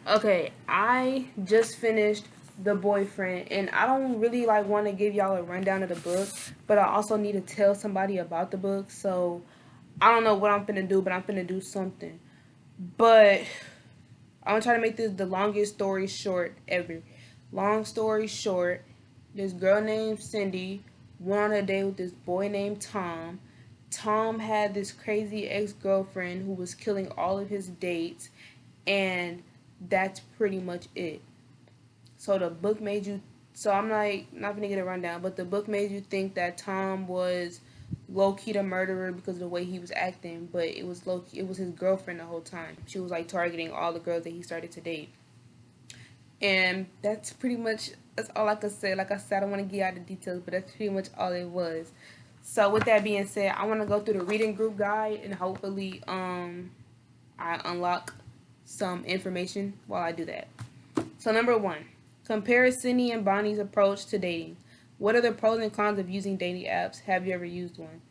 Okay, I just finished The Boyfriend, and I don't really like want to give y'all a rundown of the book, but I also need to tell somebody about the book. So I don't know what I'm finna do, but I'm finna do something. But I'm gonna try to make this the longest story short ever. Long story short, this girl named Cindy went on a date with this boy named Tom. Tom had this crazy ex girlfriend who was killing all of his dates, and that's pretty much it. So the book made you. So I'm like not gonna get a rundown, but the book made you think that Tom was low key the murderer because of the way he was acting, but it was low key, it was his girlfriend the whole time. She was like targeting all the girls that he started to date, and that's pretty much that's all I could say. Like I said, I don't want to give out the details, but that's pretty much all it was. So with that being said, I want to go through the reading group guide and hopefully I unlock some information while I do that. So number one, compare Sydney and Bonnie's approach to dating. What are the pros and cons of using dating apps? Have you ever used one?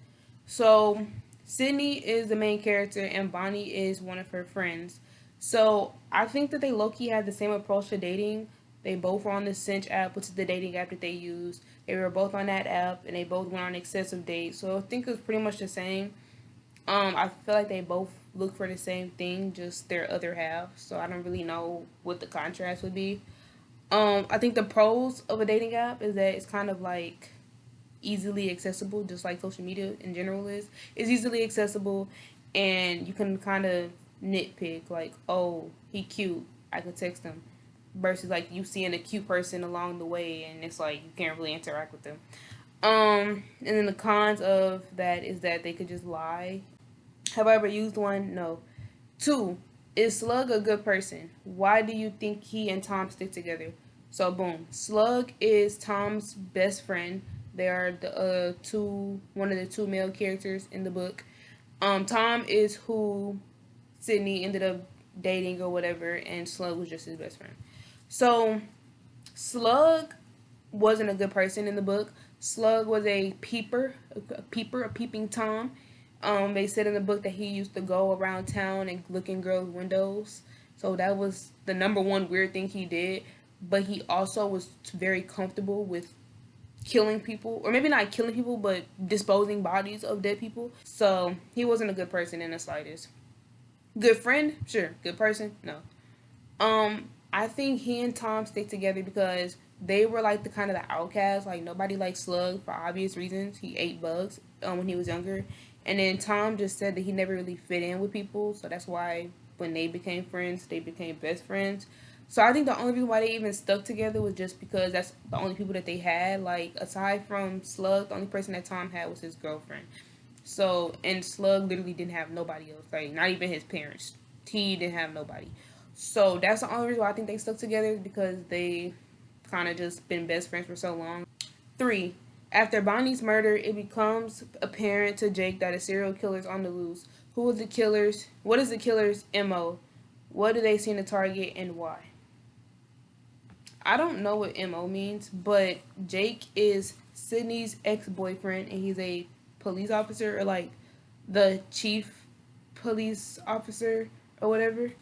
So Sydney is the main character and Bonnie is one of her friends. So I think that they low key had the same approach to dating. They both were on the Cinch app, which is the dating app that they use. They were both on that app and they both went on excessive dates. So I think it was pretty much the same. I feel like they both look for the same thing, just their other half. So I don't really know what the contrast would be. I think the pros of a dating app is that it's kind of like easily accessible, just like social media in general is. It's easily accessible, and you can kind of nitpick like, oh, he cute, I could text him, versus like you seeing a cute person along the way, and it's like you can't really interact with them. And then the cons of that is that they could just lie. Have I ever used one? No. Two, is Slug a good person? Why do you think he and Tom stick together? So boom, Slug is Tom's best friend. They are the one of the two male characters in the book. Tom is who Sydney ended up dating or whatever, and Slug was just his best friend. So Slug wasn't a good person in the book. Slug was a peeper, a peeping Tom. They said in the book that he used to go around town and look in girls' windows. So that was the number one weird thing he did. But he also was very comfortable with killing people, or maybe not killing people, but disposing bodies of dead people. So he wasn't a good person in the slightest. Good friend, sure. Good person, no. I think he and Tom stick together because they were like the kind of the outcast. Like nobody liked Slug for obvious reasons. He ate bugs when he was younger, and then Tom just said that he never really fit in with people. So that's why when they became friends, they became best friends. So I think the only reason why they even stuck together was just because that's the only people that they had. Like aside from Slug, the only person that Tom had was his girlfriend. So and Slug literally didn't have nobody else. Like not even his parents. He didn't have nobody. So that's the only reason why I think they stuck together because they kind of just been best friends for so long. Three, after Bonnie's murder, it becomes apparent to Jake that a serial killer is on the loose. Who are the killers? What is the killer's MO? What do they seem to target and why? I don't know what MO means, but Jake is Sydney's ex boyfriend and he's a police officer or like the chief police officer or whatever.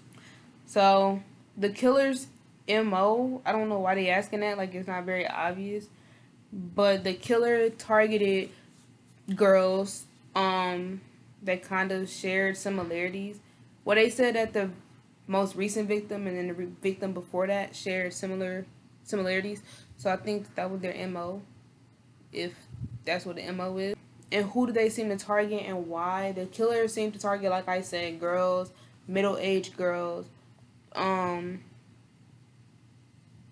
So the killer's MO, I don't know why they asking that, like it's not very obvious. But the killer targeted girls that kind of shared similarities. Well, they said that the most recent victim and then the victim before that shared similarities. So I think that was their MO, if that's what the MO is. And who do they seem to target and why? The killer seemed to target, like I said, girls, middle-aged girls. Um,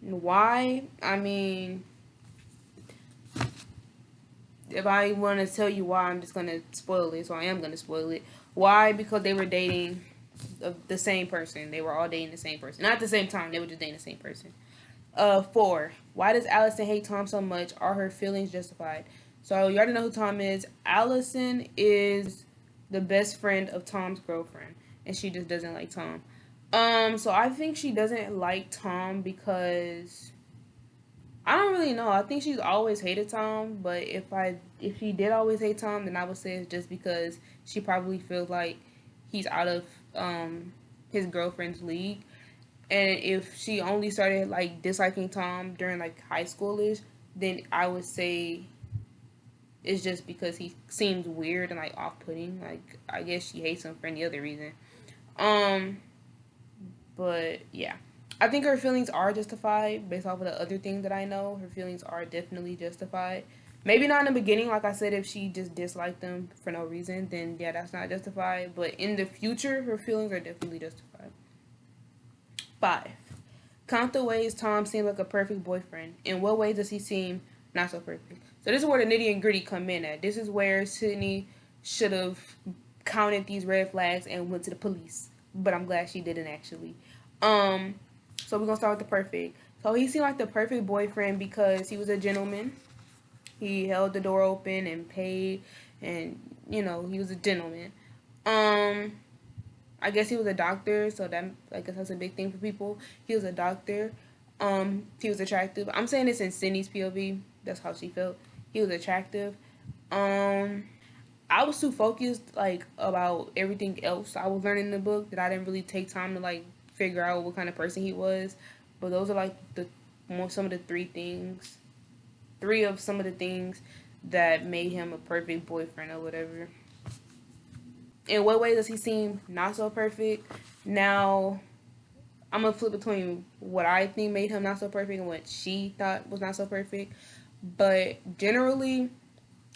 why? I mean, if I want to tell you why, I'm just gonna spoil it. So I am gonna spoil it. Why? Because they were dating the same person. They were all dating the same person. Not at the same time. They were just dating the same person. Four. Why does Allison hate Tom so much? Are her feelings justified? So you already know who Tom is. Allison is the best friend of Tom's girlfriend, and she just doesn't like Tom. So I think she doesn't like Tom because I don't really know. I think she's always hated Tom, but if she did always hate Tom, then I would say it's just because she probably feels like he's out of his girlfriend's league. And if she only started like disliking Tom during like high schoolish, then I would say it's just because he seems weird and like off putting. Like I guess she hates him for any other reason. Um, but yeah. I think her feelings are justified based off of the other thing that I know. Her feelings are definitely justified. Maybe not in the beginning, like I said, if she just disliked them for no reason, then yeah, that's not justified. But in the future, her feelings are definitely justified. 5. Count the ways Tom seems like a perfect boyfriend. In what ways does he seem not so perfect? So this is where the nitty and gritty come in at. This is where Sydney should have counted these red flags and went to the police. But I'm glad she didn't actually. Um, so we're gonna start with the perfect. So he seemed like the perfect boyfriend because he was a gentleman. He held the door open and paid, and he was a gentleman. Um, I guess he was a doctor, so that I guess that's a big thing for people. He was a doctor. He was attractive. I'm saying this in Sydney's POV. That's how she felt. He was attractive. Um, I was too focused like about everything else I was learning in the book that I didn't really take time to like figure out what kind of person he was. But those are like some of the three of some of the things that made him a perfect boyfriend or whatever. In what way does he seem not so perfect? Now, I'm gonna flip between what I think made him not so perfect and what she thought was not so perfect. But generally,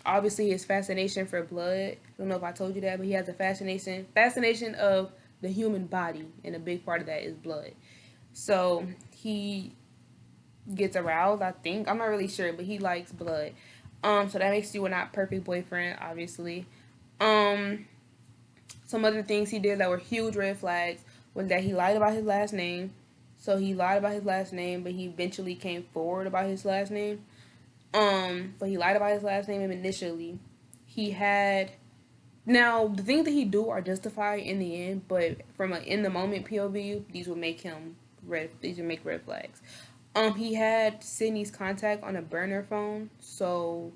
obviously, his fascination for blood. I don't know if I told you that, but he has a fascination of the human body, and a big part of that is blood. So he gets aroused. I think I'm not really sure, but he likes blood. So that makes you a not perfect boyfriend, obviously. Um, some other things he did that were huge red flags was that he lied about his last name. So he lied about his last name, but he eventually came forward about his last name. But he lied about his last name initially. He had now the things that he do are justified in the end, but from an in the moment POV, these would make him red. These would make red flags. He had Sydney's contact on a burner phone, so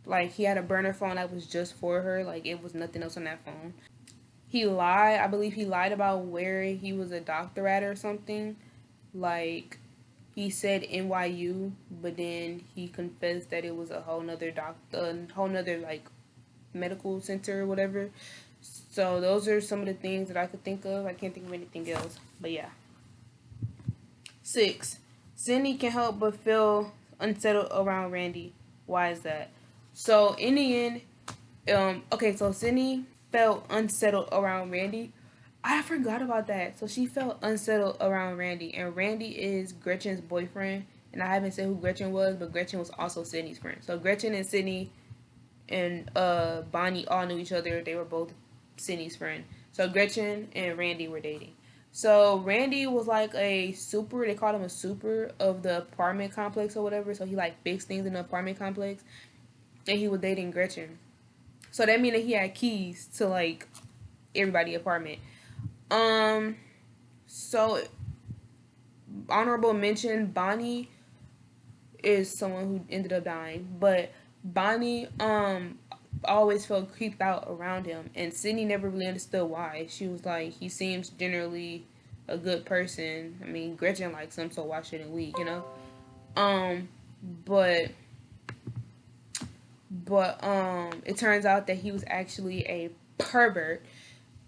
like he had a burner phone that was just for her. Like it was nothing else on that phone. He lied. I believe he lied about where he was a doctor at or something. Like he said NYU, but then he confessed that it was a whole nother a whole nother like medical center or whatever. So those are some of the things that I could think of. I can't think of anything else. But yeah. 6. Sydney can help but feel unsettled around Randy. Why is that? So in the end, okay, so Sydney felt unsettled around Randy. I forgot about that. So she felt unsettled around Randy, and Randy is Gretchen's boyfriend. And I haven't said who Gretchen was, but Gretchen was also Sydney's friend. So Gretchen and Sydney and Bonnie all knew each other. They were both Sydney's friend. So Gretchen and Randy were dating. So Randy was like a super. They called him a super of the apartment complex or whatever. So he like fixed things in the apartment complex, and he was dating Gretchen. So that means that he had keys to like everybody apartment. Um. So honorable mention: Bonnie is someone who ended up dying, but Bonnie always felt creeped out around him, and Sydney never really understood why. She was like, he seems generally a good person. I mean, Gretchen likes him, so why shouldn't we? Um, but it turns out that he was actually a pervert.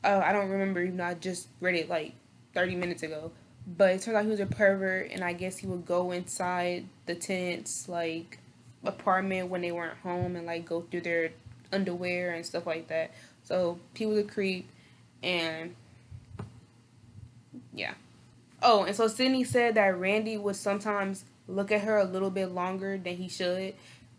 I don't remember, even though I just read it like 30 minutes ago. But it turns out he was a pervert, and I guess he would go inside the tenants like apartment when they weren't home and like go through their underwear and stuff like that. So he was a creep, and yeah. Oh, and so Sydney said that Randy would sometimes look at her a little bit longer than he should,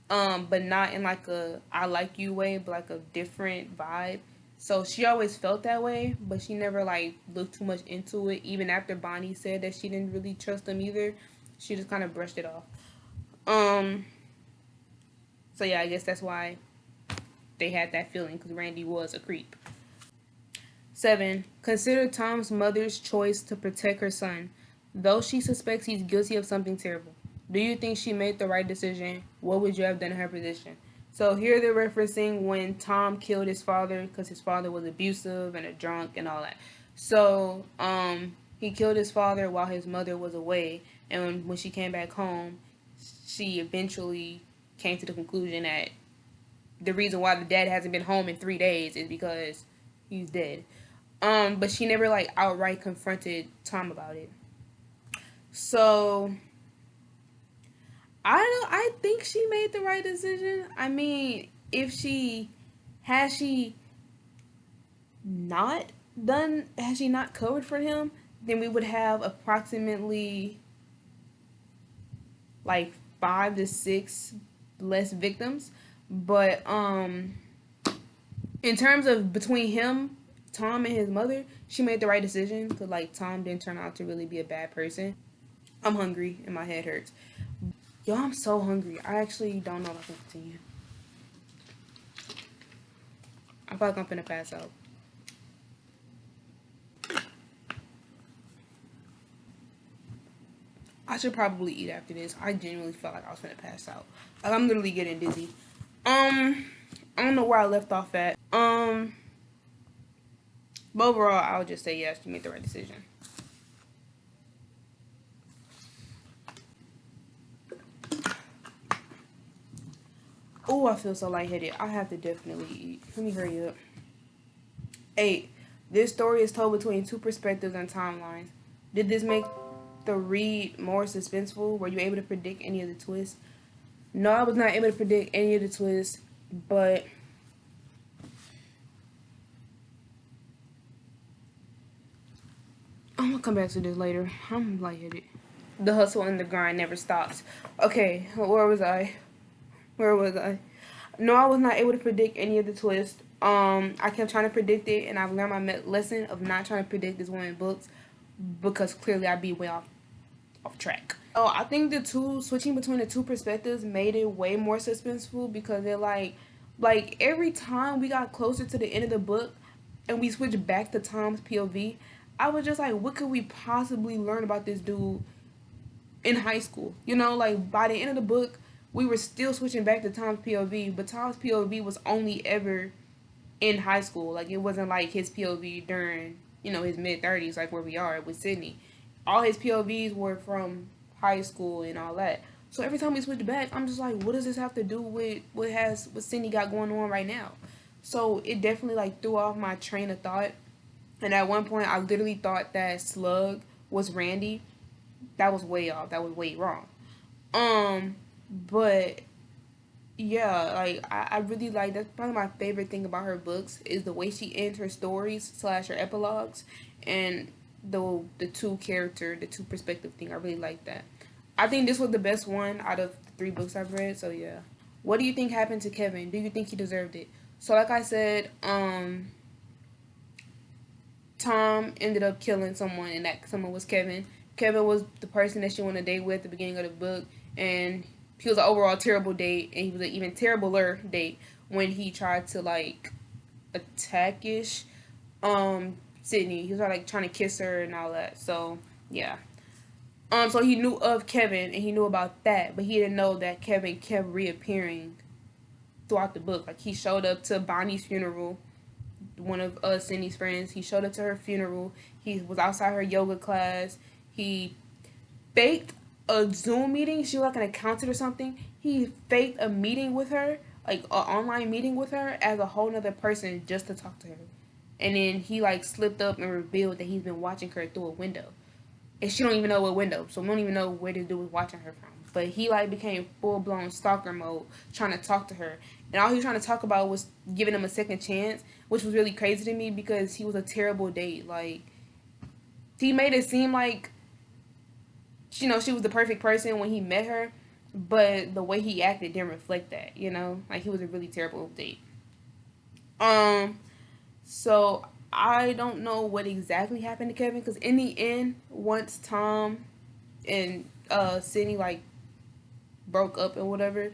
but not in like a I like you way, but like a different vibe. So she always felt that way, but she never like looked too much into it. Even after Bonnie said that she didn't really trust him either, she just kind of brushed it off. Um. So yeah, I guess that's why they had that feeling because Randy was a creep. 7. Consider Tom's mother's choice to protect her son, though she suspects he's guilty of something terrible. Do you think she made the right decision? What would you have done in her position? So here they're referencing when Tom killed his father because his father was abusive and a drunk and all that. So He killed his father while his mother was away, and when she came back home, she eventually came to the conclusion that the reason why the dad hasn't been home in 3 days is because he's dead. But she never like outright confronted Tom about it. So I think she made the right decision. I mean, if she has she not has she not covered for him, then we would have approximately like 5 to 6 less victims. But in terms of between him, Tom and his mother, she made the right decision because like Tom didn't turn out to really be a bad person. I'm hungry and my head hurts. Yo, I'm so hungry. I actually don't know if I can continue. I feel like I'm finna pass out. I should probably eat after this. I genuinely felt like I was finna pass out. Like I'm literally getting dizzy. I don't know where I left off at. But overall, I'll just say yes, you made the right decision. Oh, I feel so lightheaded. I have to definitely eat. Let me hurry up. 8. This story is told between two perspectives and timelines. Did this make the read more suspenseful? Were you able to predict any of the twists? No, I was not able to predict any of the twists, but I'm gonna come back to this later. I'm lightheaded. The hustle and the grind never stops. Okay, where was I? Where was I? No, I was not able to predict any of the twists. I kept trying to predict it, and I've learned my lesson of not trying to predict this woman books because clearly I'd be way off track. Oh, I think the two switching between the two perspectives made it way more suspenseful because they're like every time we got closer to the end of the book and we switched back to Tom's POV, I was just like, what could we possibly learn about this dude in high school? You know, like by the end of the book, we were still switching back to Tom's POV, but Tom's POV was only ever in high school. Like it wasn't like his POV during, his mid-30s like where we are with Sydney. All his POVs were from high school and all that. So every time we switch back, I'm just like, what does this have to do with what Sydney got going on right now? So it definitely like threw off my train of thought. And at one point, I literally thought that Slug was Randy. That was way off. That was way wrong. But yeah, like I really like that's probably my favorite thing about her books is the way she ends her stories / her epilogues and the two perspective thing. I really like that. I think this was the best one out of the 3 books I've read, so yeah. What do you think happened to Kevin? Do you think he deserved it? So like I said, Tom ended up killing someone and that someone was Kevin. Kevin was the person that she went on a date with at the beginning of the book, and he was an overall terrible date, and he was an even terribler date when he tried to like attack-ish Sydney. He was like trying to kiss her and all that. So yeah. So he knew of Kevin and he knew about that, but he didn't know that Kevin kept reappearing throughout the book. Like he showed up to Bonnie's funeral, one of Sydney's friends. He showed up to her funeral. He was outside her yoga class. He faked a Zoom meeting. She was like an accountant or something. He faked a meeting with her, like an online meeting with her as a whole nother person just to talk to her. And then he like slipped up and revealed that he's been watching her through a window. And she don't even know what window, so we don't even know where this dude was watching her from. But he like became full blown stalker mode, trying to talk to her. And all he was trying to talk about was giving him a second chance, which was really crazy to me because he was a terrible date. Like he made it seem like she was the perfect person when he met her, but the way he acted didn't reflect that, like he was a really terrible date. So I don't know what exactly happened to Kevin because in the end, once Tom and Sydney like broke up and whatever,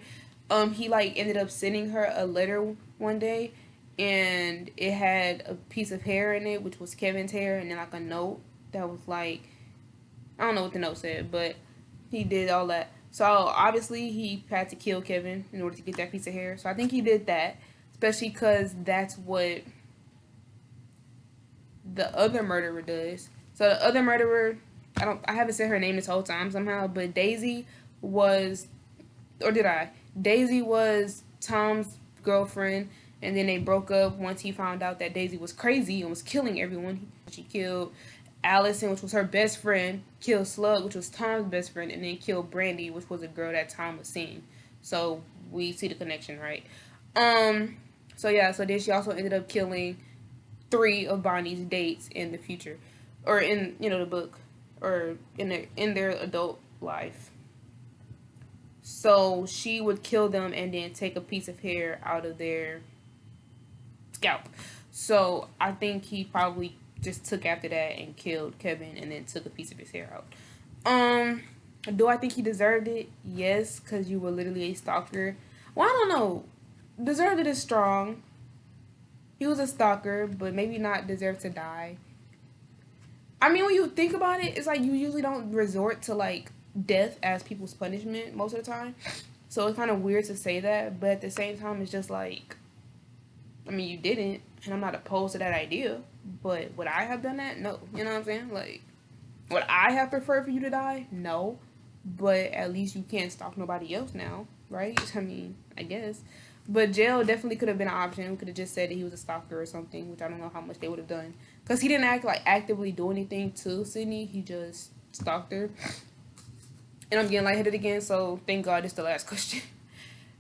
he like ended up sending her a letter one day, and it had a piece of hair in it, which was Kevin's hair, and then like a note that was like, I don't know what the note said, but he did all that. So obviously he had to kill Kevin in order to get that piece of hair. So I think he did that, especially because that's what the other murderer does. So the other murderer, I haven't said her name this whole time somehow, but Daisy was, or did I? Daisy was Tom's girlfriend, and then they broke up once he found out that Daisy was crazy and was killing everyone. She killed Allison, which was her best friend, killed Slug, which was Tom's best friend, and then killed Brandy, which was a girl that Tom was seeing. So we see the connection, right? Um, so yeah, so then she also ended up killing three of Bonnie's dates in the future, or in the book, or in their adult life. So she would kill them and then take a piece of hair out of their scalp. So I think he probably just took after that and killed Kevin and then took a piece of his hair out. Um, do I think he deserved it? Yes, because you were literally a stalker. Well, I don't know. Deserved it is strong. He was a stalker, but maybe not deserve to die. I mean, when you think about it, it's like you usually don't resort to like death as people's punishment most of the time. So it's kind of weird to say that, but at the same time, it's just like, I mean, you didn't, and I'm not opposed to that idea, but would I have done that? No. You know what I'm saying? Like, would I have preferred for you to die? No. But at least you can't stalk nobody else now, right? I mean, I guess. But jail definitely could have been an option. We could have just said that he was a stalker or something, which I don't know how much they would have done. Because he didn't actively do anything to Sydney. He just stalked her. And I'm getting lightheaded again, so thank God it's the last question.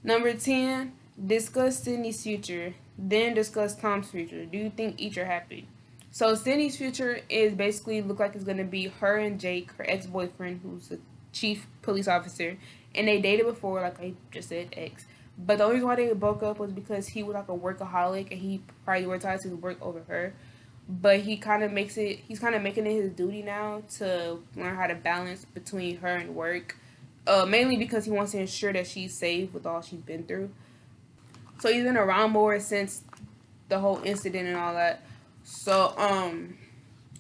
Number 10, discuss Sydney's future. Then discuss Tom's future. Do you think each are happy? So Sydney's future is basically look like it's gonna be her and Jake, her ex-boyfriend, who's a chief police officer, and they dated before, like I just said, ex. But the only reason why they broke up was because he was like a workaholic and he prioritized his work over her. But he's kind of making it his duty now to learn how to balance between her and work. Mainly because he wants to ensure that she's safe with all she's been through. So he's been around more since the whole incident and all that. So,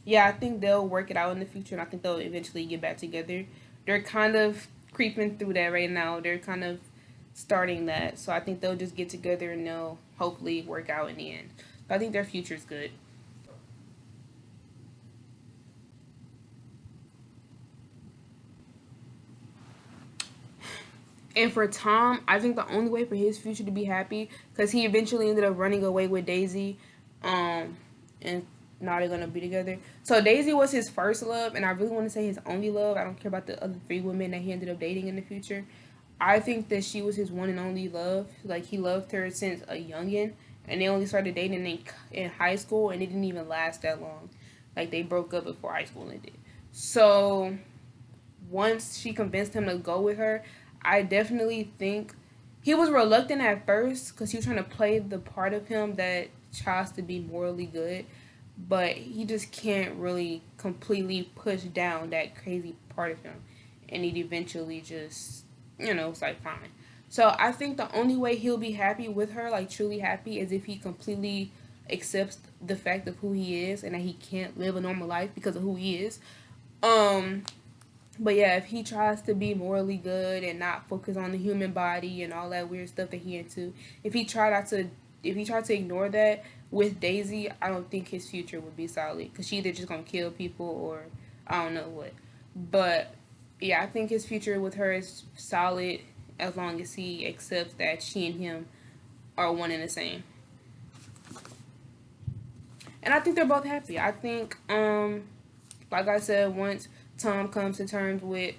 yeah, I think they'll work it out in the future, and I think they'll eventually get back together. They're kind of creeping through that right now. They're kind of starting that. So I think they'll just get together and they'll hopefully work out in the end. So I think their future's good. And for Tom, I think the only way for his future to be happy, because he eventually ended up running away with Daisy, and now they're gonna be together. So Daisy was his first love, and I really want to say his only love. I don't care about the other three women that he ended up dating in the future. I think that she was his one and only love. Like he loved her since a youngin, and they only started dating in high school, and it didn't even last that long. Like they broke up before high school ended. So once she convinced him to go with her, I definitely think he was reluctant at first because he was trying to play the part of him that tries to be morally good, but he just can't really completely push down that crazy part of him, and it eventually just, it's like fine. So I think the only way he'll be happy with her, like truly happy, is if he completely accepts the fact of who he is and that he can't live a normal life because of who he is. Um, but yeah, if he tries to be morally good and not focus on the human body and all that weird stuff that he into, if he tried not to, if he tried to ignore that with Daisy, I don't think his future would be solid because she either just gonna kill people or I don't know what. But yeah, I think his future with her is solid as long as he accepts that she and him are one and the same. And I think they're both happy. I think, like I said, once Tom comes to terms with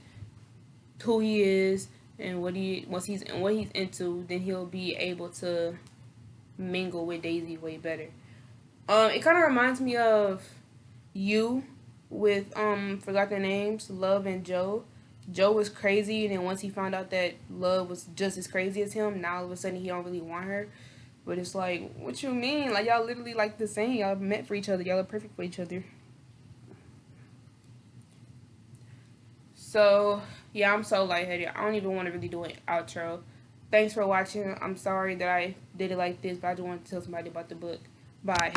who he is and what he's into, then he'll be able to mingle with Daisy way better. It kind of reminds me of you with forgot their names, Love and Joe. Joe was crazy, and then once he found out that Love was just as crazy as him, now all of a sudden he don't really want her. But it's like, what you mean? Like y'all literally like the same. Y'all meant for each other. Y'all are perfect for each other. So, yeah, I'm so lightheaded. I don't even want to really do an outro. Thanks for watching. I'm sorry that I did it like this, but I just wanted to tell somebody about the book. Bye.